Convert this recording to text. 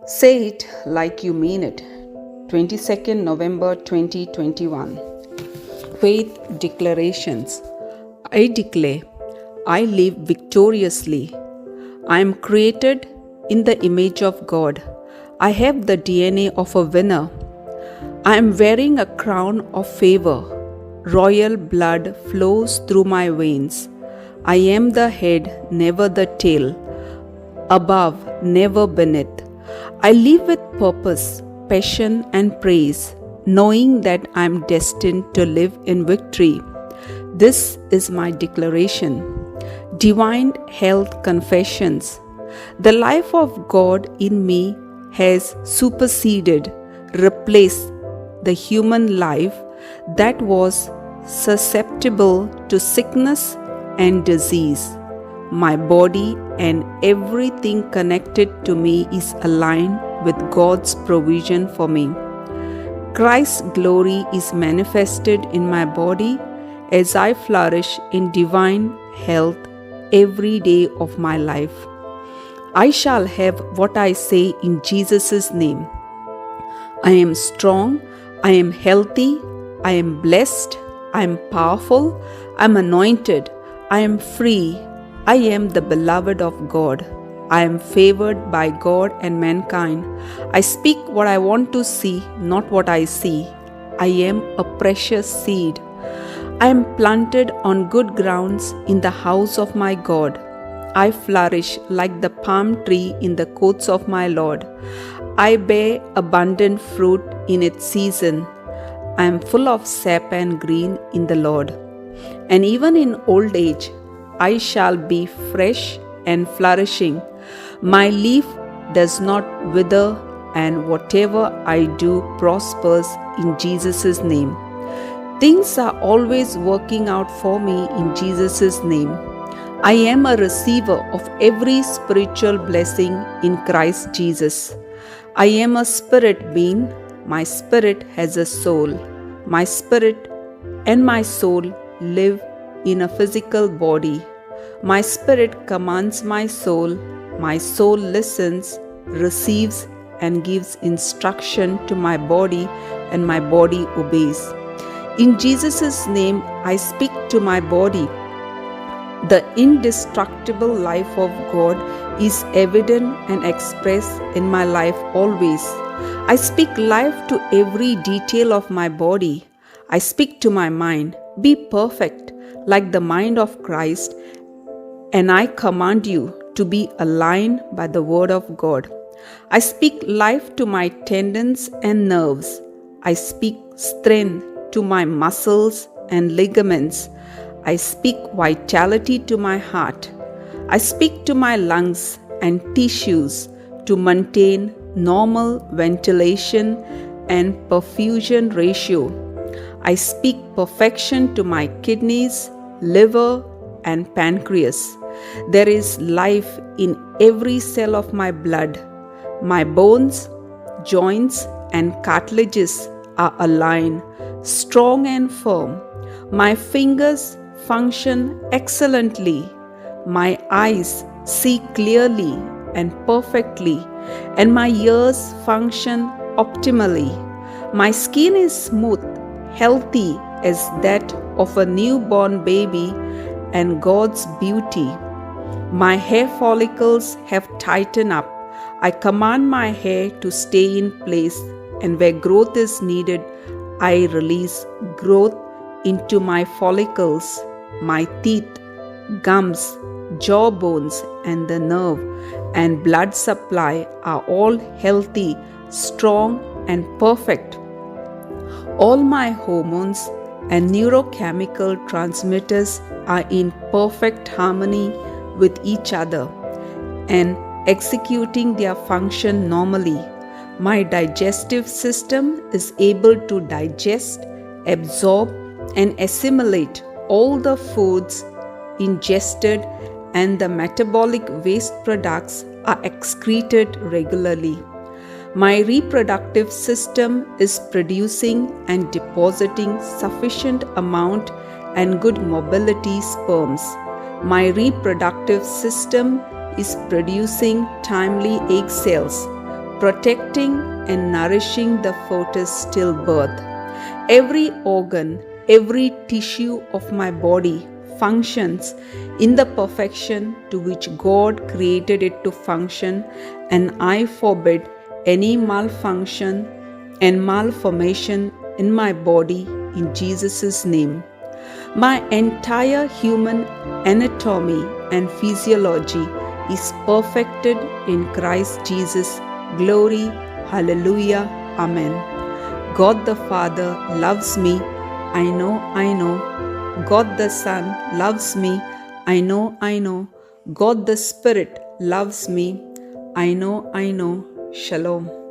Say it like you mean it. 22nd November 2021. Faith Declarations. I declare, I live victoriously. I am created in the image of God. I have the DNA of a winner. I am wearing a crown of favor. Royal blood flows through my veins. I am the head, never the tail. Above, never beneath. I live with purpose, passion, and praise, knowing that I am destined to live in victory. This is my declaration. Divine Health Confessions. The life of God in me has superseded, replaced the human life that was susceptible to sickness and disease. My body and everything connected to me is aligned with God's provision for me. Christ's glory is manifested in my body as I flourish in divine health every day of my life. I shall have what I say in Jesus' name. I am strong, I am healthy, I am blessed, I am powerful, I am anointed, I am free. I am the beloved of God. I am favored by God and mankind. I speak what I want to see, not what I see. I am a precious seed. I am planted on good grounds in the house of my God. I flourish like the palm tree in the courts of my Lord. I bear abundant fruit in its season. I am full of sap and green in the Lord. And even in old age, I shall be fresh and flourishing. My leaf does not wither, and whatever I do prospers in Jesus' name. Things are always working out for me in Jesus' name. I am a receiver of every spiritual blessing in Christ Jesus. I am a spirit being. My spirit has a soul. My spirit and my soul live in a physical body. My spirit commands my soul listens, receives, and gives instruction to my body, and my body obeys. In Jesus' name, I speak to my body. The indestructible life of God is evident and expressed in my life always. I speak life to every detail of my body. I speak to my mind, be perfect, like the mind of Christ, and I command you to be aligned by the word of God. I speak life to my tendons and nerves. I speak strength to my muscles and ligaments. I speak vitality to my heart. I speak to my lungs and tissues to maintain normal ventilation and perfusion ratio. I speak perfection to my kidneys, liver, and pancreas. There is life in every cell of my blood. My bones, joints, and cartilages are aligned, strong and firm. My fingers function excellently. My eyes see clearly and perfectly, and my ears function optimally. My skin is smooth, healthy as that of a newborn baby, and God's beauty. My hair follicles have tightened up. I command my hair to stay in place, and where growth is needed, I release growth into my follicles. My teeth, gums, jaw bones, and the nerve and blood supply are all healthy, strong, and perfect. All my hormones and neurochemical transmitters are in perfect harmony with each other and executing their function normally. My digestive system is able to digest, absorb, and assimilate all the foods ingested, and the metabolic waste products are excreted regularly. My reproductive system is producing and depositing sufficient amount and good mobility sperms. My reproductive system is producing timely egg cells. protecting and nourishing the fetus stillbirth. Every organ, every tissue of my body functions in the perfection to which God created it to function, and I forbid any malfunction and malformation in my body in Jesus' name. My entire human anatomy and physiology is perfected in Christ Jesus. Glory, hallelujah, amen. God the Father loves me, I know. God the Son loves me, I know. God the Spirit loves me, I know. Shalom.